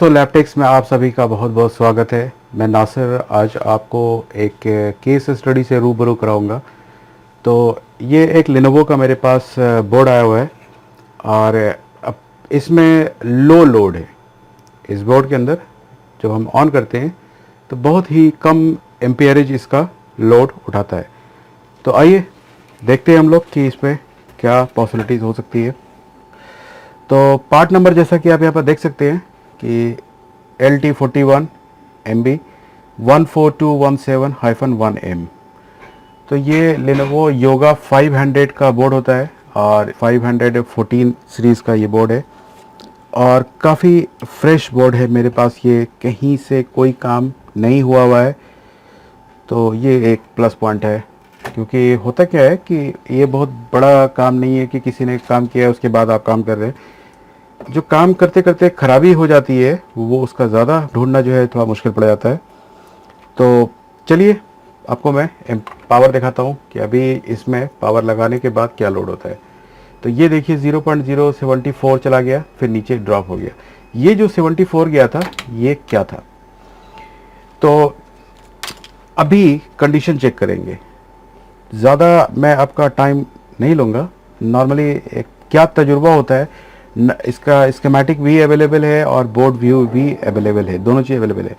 दोस्तों, लैपटेक्स में आप सभी का बहुत बहुत स्वागत है। मैं नासिर आज आपको एक केस स्टडी से रूबरू कराऊंगा। तो ये एक लेनोवो का मेरे पास बोर्ड आया हुआ है और अब इसमें लो लोड है। इस बोर्ड के अंदर जब हम ऑन करते हैं तो बहुत ही कम एम्पियरेज इसका लोड उठाता है। तो आइए देखते हैं हम लोग कि इसमें क्या पॉसिबिलिटीज़ हो सकती है। तो पार्ट नंबर जैसा कि आप यहाँ पर देख सकते हैं कि LT41 MB 14217-1M। तो ये लेनोवो योगा 500 का बोर्ड होता है और 514 सीरीज़ का ये बोर्ड है और काफ़ी फ्रेश बोर्ड है मेरे पास। ये कहीं से कोई काम नहीं हुआ है। तो ये एक प्लस पॉइंट है, क्योंकि होता क्या है कि ये बहुत बड़ा काम नहीं है कि किसी ने काम किया है उसके बाद आप काम कर रहे हैं। जो काम करते करते खराबी हो जाती है वो उसका ज़्यादा ढूंढना जो है थोड़ा मुश्किल पड़ जाता है। तो चलिए आपको मैं पावर दिखाता हूँ कि अभी इसमें पावर लगाने के बाद क्या लोड होता है। तो ये देखिए 0.074 चला गया, फिर नीचे ड्रॉप हो गया। ये जो 74 गया था ये क्या था। तो अभी कंडीशन चेक करेंगे। ज़्यादा मैं आपका टाइम नहीं लूँगा। नॉर्मली एक क्या तजुर्बा होता है, इसका स्कीमेटिक भी अवेलेबल है और बोर्ड व्यू भी अवेलेबल है, दोनों चीज़ अवेलेबल है।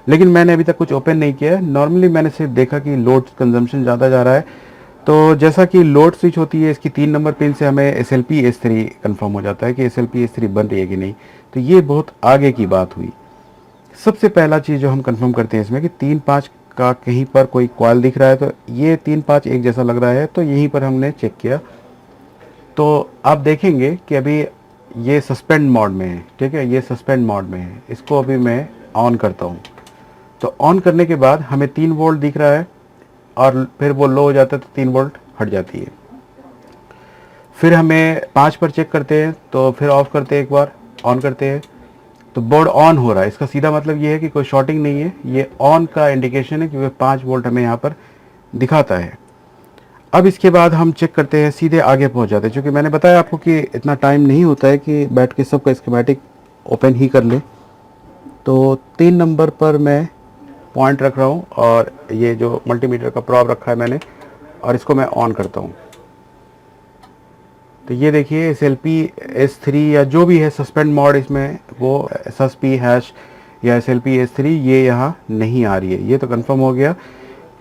लेकिन मैंने अभी तक कुछ ओपन नहीं किया है। नॉर्मली मैंने सिर्फ देखा कि लोड कंजम्पशन ज़्यादा जा रहा है। तो जैसा कि लोड स्विच होती है इसकी 3 नंबर पिन से हमें SLP S3 कंफर्म हो जाता है कि SLP S3 बन रही है कि नहीं। तो ये बहुत आगे की बात हुई। सबसे पहला चीज़ जो हम कंफर्म करते हैं इसमें कि 3-5 का कहीं पर कोई कॉइल दिख रहा है। तो ये 3-5 एक जैसा लग रहा है, तो यहीं पर हमने चेक किया। तो आप देखेंगे कि अभी ये सस्पेंड मोड में है। ठीक है, ये सस्पेंड मोड में है। इसको अभी मैं ऑन करता हूँ। तो ऑन करने के बाद हमें 3 वोल्ट दिख रहा है और फिर वो लो हो जाता है तो 3 वोल्ट हट जाती है। फिर हमें 5 पर चेक करते हैं, तो फिर ऑफ करते हैं, एक बार ऑन करते हैं तो बोर्ड ऑन हो रहा है। इसका सीधा मतलब ये है कि कोई शॉर्टिंग नहीं है। ये ऑन का इंडिकेशन है, क्योंकि 5 वोल्ट हमें यहाँ पर दिखाता है। अब इसके बाद हम चेक करते हैं, सीधे आगे पहुंच जाते हैं। क्योंकि मैंने बताया आपको कि इतना टाइम नहीं होता है कि बैठ के सबका स्कीमेटिक ओपन ही कर ले। तो 3 नंबर पर मैं पॉइंट रख रहा हूं और ये जो मल्टीमीटर का प्रॉब रखा है मैंने, और इसको मैं ऑन करता हूं। तो ये देखिए SLP S3 या जो भी है सस्पेंड मोड, इसमें वो SSP हैश या SLP S3 ये यहाँ नहीं आ रही है। ये तो कंफर्म हो गया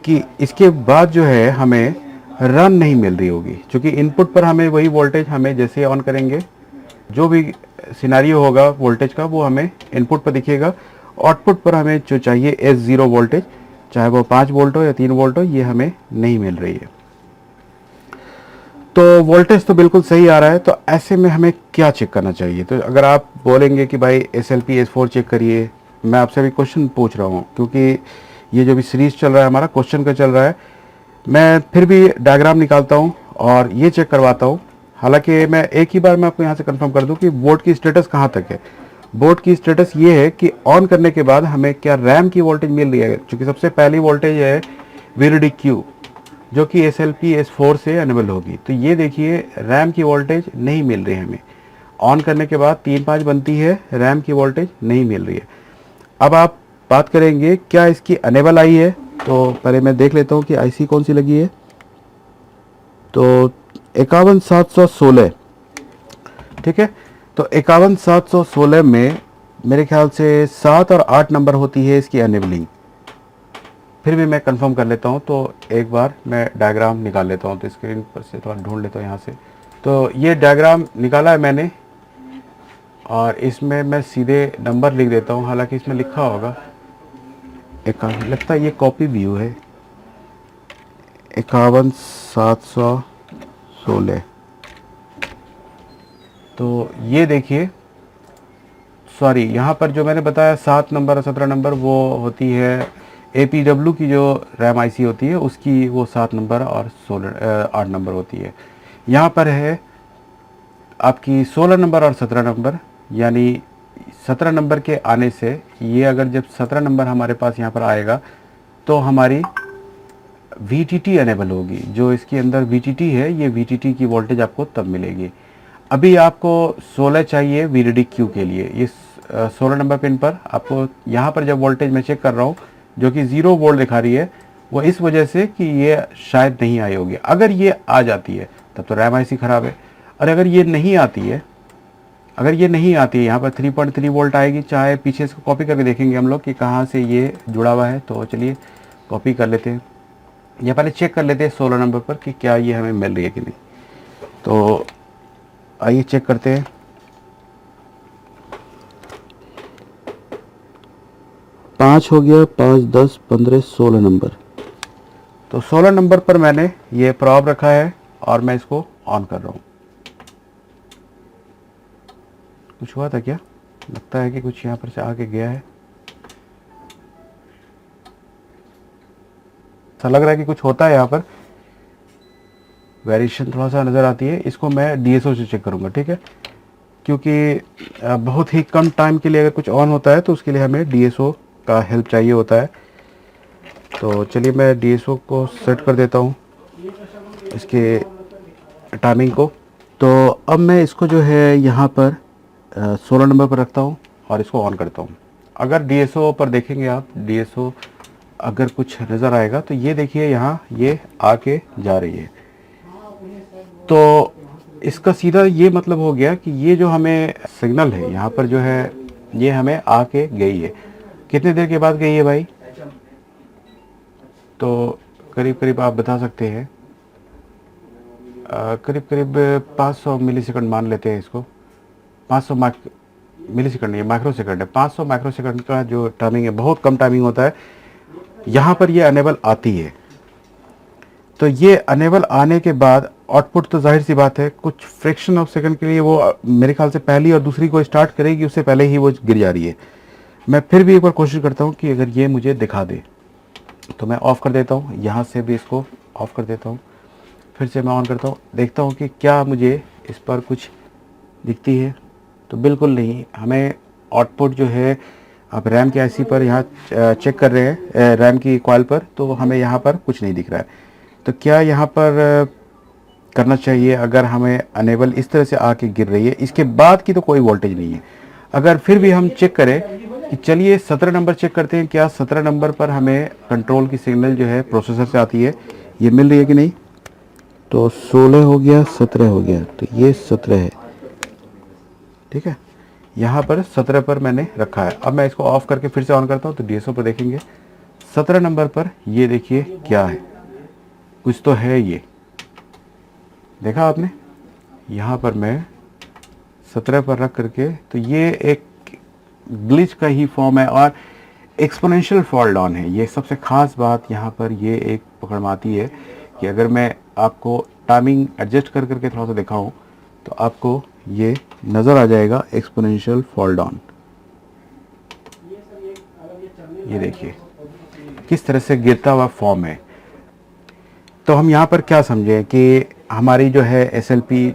कि इसके बाद जो है हमें रन नहीं मिल रही होगी। क्योंकि इनपुट पर हमें वही वोल्टेज, हमें जैसे ऑन करेंगे जो भी सिनेरियो होगा वोल्टेज का वो हमें इनपुट पर दिखेगा। आउटपुट पर हमें जो चाहिए S0 वोल्टेज, चाहे वो 5 वोल्ट हो या 3 वोल्ट हो, ये हमें नहीं मिल रही है। तो वोल्टेज तो बिल्कुल सही आ रहा है। तो ऐसे में हमें क्या चेक करना चाहिए। तो अगर आप बोलेंगे कि भाई SLP S4 चेक करिए, मैं आपसे अभी क्वेश्चन पूछ रहा हूँ, क्योंकि ये जो भी सीरीज चल रहा है हमारा क्वेश्चन का चल रहा है, मैं फिर भी डायग्राम निकालता हूँ और ये चेक करवाता हूँ। हालांकि मैं एक ही बार में आपको यहाँ से कंफर्म कर दूँ कि बोर्ड की स्टेटस कहाँ तक है। बोर्ड की स्टेटस ये है कि ऑन करने के बाद हमें क्या रैम की वोल्टेज मिल रही है। क्योंकि सबसे पहली वोल्टेज है VDQ, जो कि SLP S4 से अनेबल होगी। तो ये देखिए रैम की वोल्टेज नहीं मिल रही है हमें। ऑन करने के बाद 3-5 बनती है, रैम की वोल्टेज नहीं मिल रही है। अब आप बात करेंगे क्या इसकी अनेबल आई है। तो पहले मैं देख लेता हूँ कि IC कौन सी लगी है। तो 51716, ठीक है। तो 51716 में मेरे ख्याल से 7 और 8 नंबर होती है इसकी अनेबलिंग। फिर भी मैं कंफर्म कर लेता हूँ। तो एक बार मैं डायग्राम निकाल लेता हूँ। तो स्क्रीन पर से थोड़ा ढूंढ लेता हूँ यहाँ से। तो ये डायग्राम निकाला है मैंने और इसमें मैं सीधे नंबर लिख देता हूँ। हालांकि इसमें लिखा होगा, लगता है ये कॉपी व्यू है, 51716। तो ये देखिए, सॉरी, यहाँ पर जो मैंने बताया 7 नंबर और 17 नंबर वो होती है APW की जो रैम IC होती है उसकी, वो 7 नंबर और 8 नंबर होती है। यहाँ पर है आपकी 16 नंबर और 17 नंबर। यानी 17 नंबर के आने से ये, अगर जब 17 नंबर हमारे पास यहाँ पर आएगा तो हमारी VTT अनेबल होगी। जो इसके अंदर VTT है, ये VTT की वोल्टेज आपको तब मिलेगी। अभी आपको 16 चाहिए VDQ के लिए। इस 16 नंबर पिन पर आपको यहाँ पर जब वोल्टेज मैं चेक कर रहा हूँ जो कि 0 वोल्ट दिखा रही है, वो इस वजह से कि ये शायद नहीं आई होगी। अगर ये आ जाती है तब तो रैम आईसी ख़राब है, और अगर ये नहीं आती है, यहाँ पर 3.3 वोल्ट आएगी। चाहे पीछे इसको कॉपी करके देखेंगे हम लोग कि कहाँ से ये जुड़ा हुआ है। तो चलिए कॉपी कर लेते हैं, या पहले चेक कर लेते हैं 16 नंबर पर कि क्या ये हमें मिल रही है कि नहीं। तो आइए चेक करते हैं। पाँच हो गया, 5, 10, 15, 16 नंबर। तो 16 नंबर पर मैंने ये प्रॉब रखा है और मैं इसको ऑन कर रहा हूँ। कुछ हुआ था क्या? लगता है कि कुछ यहाँ पर से आके गया है। ऐसा लग रहा है कि कुछ होता है यहाँ पर, वेरिएशन थोड़ा सा नज़र आती है। इसको मैं डीएसओ से चेक करूँगा, ठीक है, क्योंकि बहुत ही कम टाइम के लिए अगर कुछ ऑन होता है तो उसके लिए हमें डीएसओ का हेल्प चाहिए होता है। तो चलिए मैं डीएसओ को सेट कर देता हूँ, इसके टाइमिंग को। तो अब मैं इसको जो है यहाँ पर 16 नंबर पर रखता हूँ और इसको ऑन करता हूँ। अगर डीएसओ पर देखेंगे आप, डीएसओ अगर कुछ नज़र आएगा तो ये देखिए यहाँ ये आके जा रही है। तो इसका सीधा ये मतलब हो गया कि ये जो हमें सिग्नल है यहाँ पर जो है ये हमें आके गई है। कितने देर के बाद गई है भाई? तो करीब करीब आप बता सकते हैं, करीब करीब 500 मिलीसेकंड मान लेते हैं इसको। 500 मिलीसेकंड नहीं, माइक्रो सेकंड है। 500 माइक्रो सेकंड का जो टाइमिंग है, बहुत कम टाइमिंग होता है। यहाँ पर ये अनेबल आती है। तो ये अनेबल आने के बाद आउटपुट तो जाहिर सी बात है कुछ फ्रैक्शन ऑफ सेकंड के लिए वो मेरे ख्याल से पहली और दूसरी को स्टार्ट करेगी, उससे पहले ही वो गिर जा रही है। मैं फिर भी एक बार कोशिश करता हूँ कि अगर ये मुझे दिखा दे तो मैं ऑफ़ कर देता हूँ। यहाँ से भी इसको ऑफ़ कर देता हूँ, फिर से मैं ऑन करता हूँ, देखता हूँ कि क्या मुझे इस पर कुछ दिखती है। तो बिल्कुल नहीं, हमें आउटपुट जो है, आप रैम के आईसी पर यहाँ चेक कर रहे हैं, रैम की कॉइल पर, तो हमें यहाँ पर कुछ नहीं दिख रहा है। तो क्या यहाँ पर करना चाहिए? अगर हमें अनेबल इस तरह से आके गिर रही है, इसके बाद की तो कोई वोल्टेज नहीं है। अगर फिर भी हम चेक करें कि चलिए 17 नंबर चेक करते हैं, क्या 17 नंबर पर हमें कंट्रोल की सिग्नल जो है प्रोसेसर से आती है, ये मिल रही है कि नहीं। तो 16 हो गया, 17 हो गया, तो ये 17 है, ठीक है। यहाँ पर 17 पर मैंने रखा है। अब मैं इसको ऑफ करके फिर से ऑन करता हूँ तो डीएसओ पर देखेंगे 17 नंबर पर ये देखिए क्या है, कुछ तो है। ये देखा आपने, यहाँ पर मैं 17 पर रख करके, तो ये एक ग्लिच का ही फॉर्म है और एक्सपोनेंशियल फॉल डाउन है। ये सबसे ख़ास बात यहाँ पर ये एक पकड़ में आती है कि अगर मैं आपको टाइमिंग एडजस्ट कर करके थोड़ा सा दिखाऊं तो आपको ये नज़र आ जाएगा, एक्सपोनेंशियल फॉल डाउन। ये देखिए किस तरह से गिरता हुआ फॉर्म है। तो हम यहाँ पर क्या समझें कि हमारी जो है SLP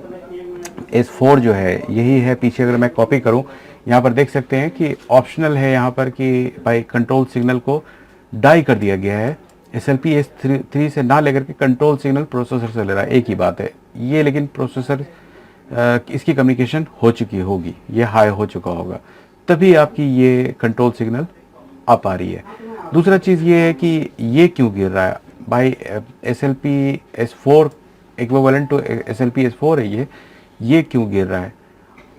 S4 जो है यही है। पीछे अगर मैं कॉपी करूँ, यहाँ पर देख सकते हैं कि ऑप्शनल है यहाँ पर कि भाई कंट्रोल सिग्नल को डाई कर दिया गया है। SLP S3 से ना लेकर के कंट्रोल सिग्नल प्रोसेसर से ले रहा है, एक ही बात है ये। लेकिन प्रोसेसर इसकी कम्युनिकेशन हो चुकी होगी, ये हाई हो चुका होगा, तभी आपकी ये कंट्रोल सिग्नल आ पा रही है। दूसरा चीज़ ये है कि ये क्यों गिर रहा है भाई। SLP S4 equivalent to SLP S4 है ये क्यों गिर रहा है।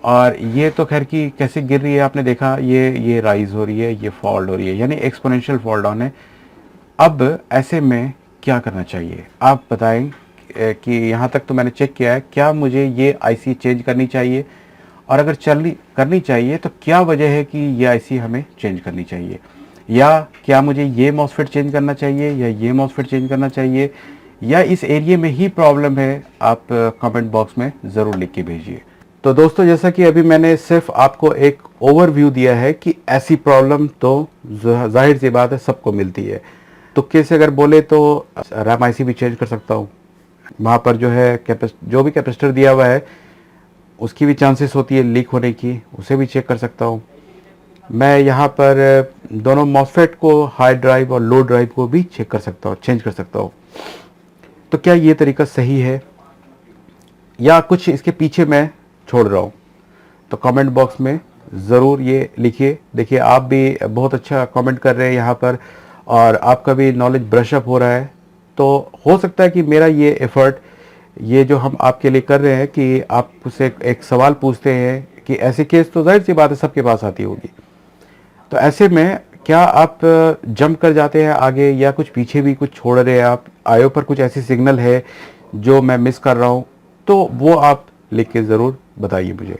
और ये तो खैर कि कैसे गिर रही है आपने देखा, ये राइज हो रही है, ये फॉल हो रही है, यानी एक्सपोनेंशियल फॉल डाउन है। अब ऐसे में क्या करना चाहिए आप बताएं कि यहाँ तक तो मैंने चेक किया है, क्या मुझे ये आईसी चेंज करनी चाहिए, और अगर करनी चाहिए तो क्या वजह है कि ये आईसी हमें चेंज करनी चाहिए, या क्या मुझे ये मॉसफेट चेंज करना चाहिए या ये मॉसफेट चेंज करना चाहिए, या इस एरिया में ही प्रॉब्लम है। आप कमेंट बॉक्स में ज़रूर लिख के भेजिए। तो दोस्तों, जैसा कि अभी मैंने सिर्फ आपको एक ओवरव्यू दिया है कि ऐसी प्रॉब्लम तो जाहिर सी बात है सबको मिलती है। तुक्के से अगर बोले तो रैम आईसी भी चेंज कर सकता हूँ। वहाँ पर जो है जो भी कैपेसिटर दिया हुआ है उसकी भी चांसेस होती है लीक होने की, उसे भी चेक कर सकता हूँ। मैं यहाँ पर दोनों मॉसफेट को, हाई ड्राइव और लो ड्राइव को भी चेक कर सकता हूँ, चेंज कर सकता हूँ। तो क्या ये तरीका सही है या कुछ इसके पीछे मैं छोड़ रहा हूँ? तो कमेंट बॉक्स में ज़रूर ये लिखिए। देखिए आप भी बहुत अच्छा कमेंट कर रहे हैं यहाँ पर और आपका भी नॉलेज ब्रश अप हो रहा है। तो हो सकता है कि मेरा ये एफ़र्ट, ये जो हम आपके लिए कर रहे हैं कि आपसे एक सवाल पूछते हैं कि ऐसे केस तो ज़ाहिर सी बात है सबके पास आती होगी। तो ऐसे में क्या आप जंप कर जाते हैं आगे या कुछ पीछे भी कुछ छोड़ रहे हैं आप? आयो पर कुछ ऐसी सिग्नल है जो मैं मिस कर रहा हूँ? तो वो आप लिख के ज़रूर बताइए मुझे।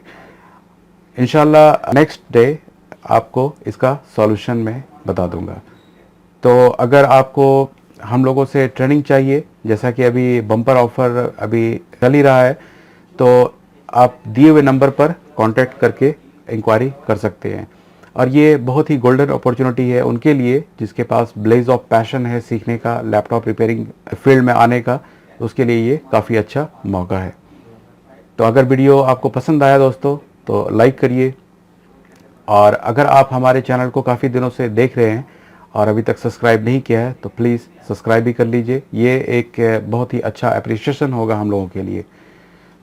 इंशाल्लाह नेक्स्ट डे आपको इसका सॉल्यूशन मैं बता दूंगा। तो अगर आपको हम लोगों से ट्रेनिंग चाहिए, जैसा कि अभी बम्पर ऑफर अभी चल ही रहा है, तो आप दिए हुए नंबर पर कांटेक्ट करके इंक्वायरी कर सकते हैं। और ये बहुत ही गोल्डन अपॉर्चुनिटी है उनके लिए जिसके पास ब्लेज ऑफ पैशन है सीखने का, लैपटॉप रिपेयरिंग फील्ड में आने का। उसके लिए ये काफ़ी अच्छा मौका है। तो अगर वीडियो आपको पसंद आया दोस्तों तो लाइक करिए, और अगर आप हमारे चैनल को काफ़ी दिनों से देख रहे हैं और अभी तक सब्सक्राइब नहीं किया है तो प्लीज़ सब्सक्राइब भी कर लीजिए। ये एक बहुत ही अच्छा अप्रिशिएशन होगा हम लोगों के लिए।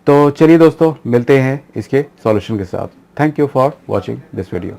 तो चलिए दोस्तों, मिलते हैं इसके सॉल्यूशन के साथ। Thank you for watching this video.